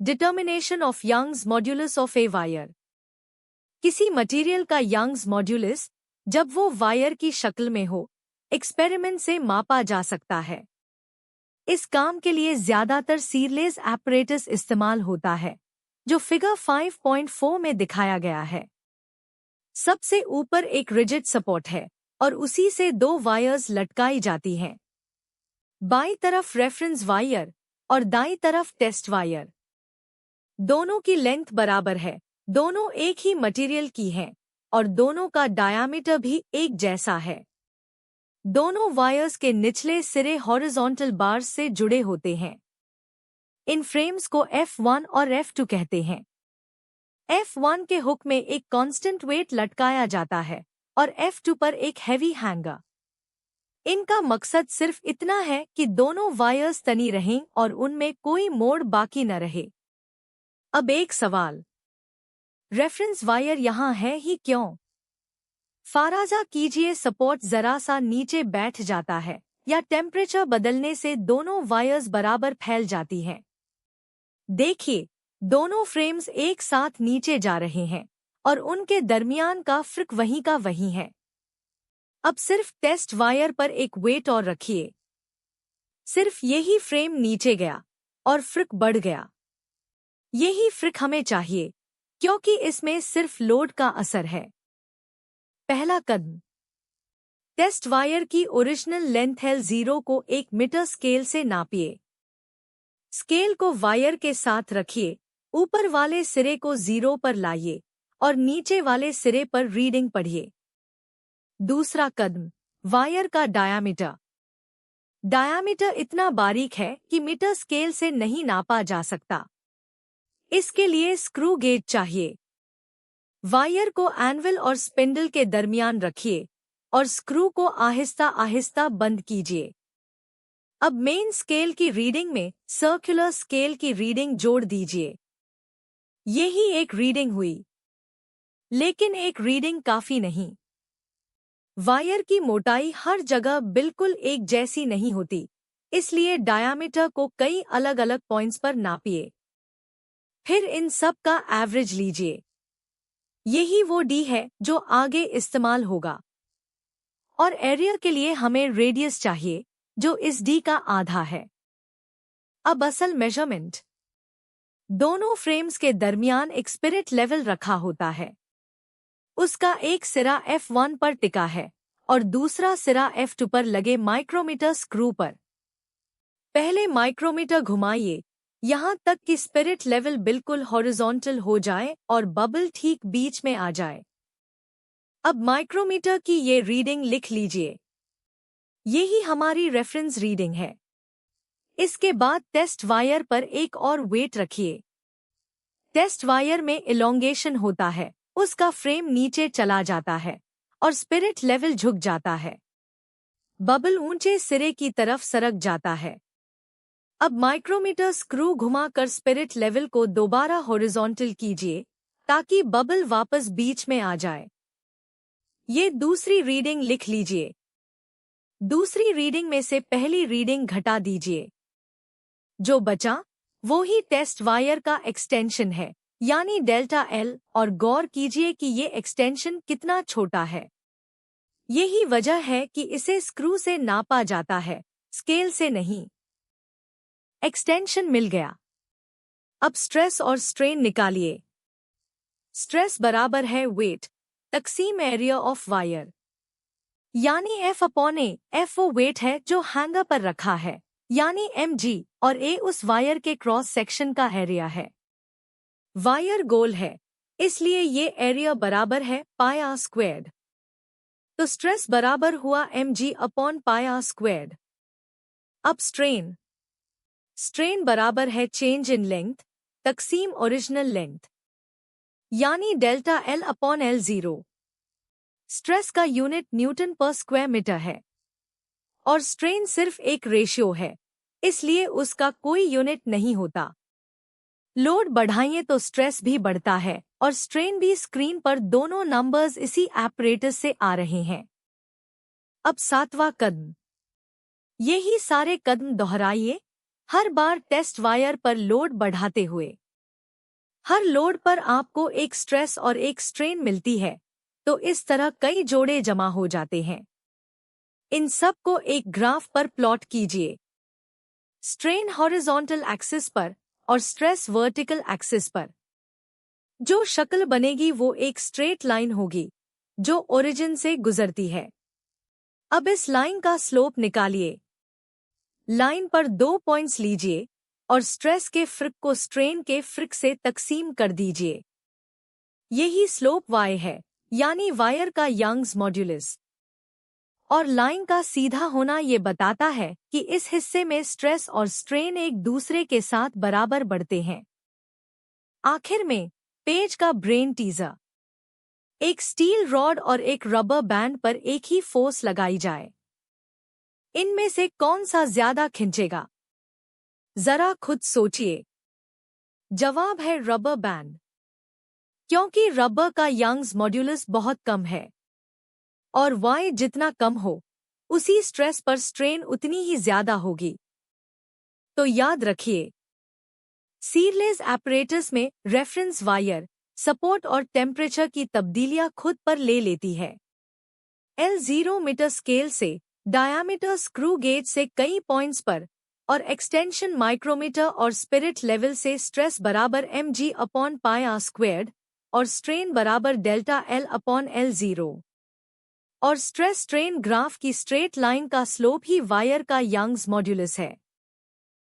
Determination of Young's modulus of a wire. किसी material का Young's modulus जब वो वायर की शक्ल में हो, एक्सपेरिमेंट से मापा जा सकता है। इस काम के लिए ज्यादातर सीरलेस एपरेटस इस्तेमाल होता है, जो फिगर 5.4 में दिखाया गया है। सबसे ऊपर एक रिजिड सपोर्ट है और उसी से दो वायर्स लटकाई जाती हैं। बाईं तरफ रेफरेंस वायर और दाईं तरफ टेस्ट वायर। दोनों की लेंथ बराबर है, दोनों एक ही मटेरियल की हैं और दोनों का डायामीटर भी एक जैसा है। दोनों वायर्स के निचले सिरे हॉरिजॉन्टल बार्स से जुड़े होते हैं। इन फ्रेम्स को F1 और F2 कहते हैं। F1 के हुक में एक कांस्टेंट वेट लटकाया जाता है और F2 पर एक हैवी हैंगर। इनका मकसद सिर्फ इतना है कि दोनों वायर्स तनी रहें और उनमें कोई मोड़ बाकी न रहे। अब एक सवाल, रेफरेंस वायर यहाँ है ही क्यों? फाराजा कीजिए सपोर्ट जरा सा नीचे बैठ जाता है या टेम्परेचर बदलने से दोनों वायर्स बराबर फैल जाती हैं। देखिए, दोनों फ्रेम्स एक साथ नीचे जा रहे हैं और उनके दरमियान का फ्रिक वहीं का वहीं है। अब सिर्फ टेस्ट वायर पर एक वेट और रखिए। सिर्फ यही फ्रेम नीचे गया और फ्रिक बढ़ गया। यही फ्रिक हमें चाहिए क्योंकि इसमें सिर्फ लोड का असर है। पहला कदम, टेस्ट वायर की ओरिजिनल लेंथ L0 को 1 मीटर स्केल से नापिए। स्केल को वायर के साथ रखिए, ऊपर वाले सिरे को 0 पर लाइए और नीचे वाले सिरे पर रीडिंग पढ़िए। दूसरा कदम, वायर का डायामीटर। डायामीटर इतना बारीक है कि मीटर स्केल से नहीं नापा जा सकता। इसके लिए स्क्रू गेज चाहिए। वायर को एनविल और स्पिंडल के दरमियान रखिए और स्क्रू को आहिस्ता आहिस्ता बंद कीजिए। अब मेन स्केल की रीडिंग में सर्कुलर स्केल की रीडिंग जोड़ दीजिए। यही एक रीडिंग हुई, लेकिन एक रीडिंग काफी नहीं। वायर की मोटाई हर जगह बिल्कुल एक जैसी नहीं होती, इसलिए डायामीटर को कई अलग अलग पॉइंट्स पर नापिए। फिर इन सब का एवरेज लीजिए। यही वो डी है जो आगे इस्तेमाल होगा। और एरिया के लिए हमें रेडियस चाहिए, जो इस डी का आधा है। अब असल मेजरमेंट। दोनों फ्रेम्स के दरमियान एक स्पिरिट लेवल रखा होता है। उसका एक सिरा F1 पर टिका है और दूसरा सिरा F2 पर लगे माइक्रोमीटर स्क्रू पर। पहले माइक्रोमीटर घुमाइए यहाँ तक कि स्पिरिट लेवल बिल्कुल हॉरिजॉन्टल हो जाए और बबल ठीक बीच में आ जाए। अब माइक्रोमीटर की ये रीडिंग लिख लीजिए। यही हमारी रेफरेंस रीडिंग है। इसके बाद टेस्ट वायर पर एक और वेट रखिए। टेस्ट वायर में इलोंगेशन होता है, उसका फ्रेम नीचे चला जाता है और स्पिरिट लेवल झुक जाता है। बबल ऊंचे सिरे की तरफ सरक जाता है। अब माइक्रोमीटर स्क्रू घुमाकर स्पिरिट लेवल को दोबारा हॉरिजॉन्टल कीजिए ताकि बबल वापस बीच में आ जाए। ये दूसरी रीडिंग लिख लीजिए। दूसरी रीडिंग में से पहली रीडिंग घटा दीजिए। जो बचा वो ही टेस्ट वायर का एक्सटेंशन है, यानी डेल्टा L, और गौर कीजिए कि ये एक्सटेंशन कितना छोटा है। यही वजह है कि इसे स्क्रू से नापा जाता है, स्केल से नहीं। एक्सटेंशन मिल गया। अब स्ट्रेस और स्ट्रेन निकालिए। स्ट्रेस बराबर है वेट तकसीम एरिया ऑफ वायर, यानी F/A। F वो वेट है जो हैंगर पर रखा है, यानी mg, और A उस वायर के क्रॉस सेक्शन का एरिया है। वायर गोल है, इसलिए ये एरिया बराबर है πr²। तो स्ट्रेस बराबर हुआ mg/πr²। अब स्ट्रेन। स्ट्रेन बराबर है चेंज इन लेंथ तकसीम ओरिजिनल लेंथ, यानी डेल्टा L/L0। स्ट्रेस का यूनिट न्यूटन पर स्क्वायर मीटर है और स्ट्रेन सिर्फ एक रेशियो है, इसलिए उसका कोई यूनिट नहीं होता। लोड बढ़ाइए तो स्ट्रेस भी बढ़ता है और स्ट्रेन भी। स्क्रीन पर दोनों नंबर्स इसी एपरेटस से आ रहे हैं। अब सातवां कदम। यही सारे कदम दोहराइए, हर बार टेस्ट वायर पर लोड बढ़ाते हुए। हर लोड पर आपको एक स्ट्रेस और एक स्ट्रेन मिलती है, तो इस तरह कई जोड़े जमा हो जाते हैं। इन सब को एक ग्राफ पर प्लॉट कीजिए। स्ट्रेन हॉरिजॉन्टल एक्सिस पर और स्ट्रेस वर्टिकल एक्सिस पर। जो शक्ल बनेगी वो एक स्ट्रेट लाइन होगी जो ओरिजिन से गुजरती है। अब इस लाइन का स्लोप निकालिए। लाइन पर 2 पॉइंट्स लीजिए और स्ट्रेस के फ्रिक को स्ट्रेन के फ्रिक से तकसीम कर दीजिए। यही स्लोप y है, यानी वायर का यंग्स मॉड्यूलस। और लाइन का सीधा होना ये बताता है कि इस हिस्से में स्ट्रेस और स्ट्रेन एक दूसरे के साथ बराबर बढ़ते हैं। आखिर में पेज का ब्रेन टीजर। एक स्टील रॉड और एक रबर बैंड पर एक ही फोर्स लगाई जाए। इनमें से कौन सा ज्यादा खिंचेगा? जरा खुद सोचिए। जवाब है रबर बैंड, क्योंकि रबर का यंग्स मॉड्यूलस बहुत कम है और y जितना कम हो उसी स्ट्रेस पर स्ट्रेन उतनी ही ज्यादा होगी। तो याद रखिए, सीरलेस एपरेटस में रेफरेंस वायर सपोर्ट और टेम्परेचर की तब्दीलियां खुद पर ले लेती है। L0 मीटर स्केल से डायामीटर स्क्रू गेज से कई पॉइंट्स पर और एक्सटेंशन माइक्रोमीटर और स्पिरिट लेवल से स्ट्रेस बराबर mg/πr² और स्ट्रेन बराबर डेल्टा L/L0। और स्ट्रेस स्ट्रेन ग्राफ की स्ट्रेट लाइन का स्लोप ही वायर का यंग्स मॉड्यूलस है।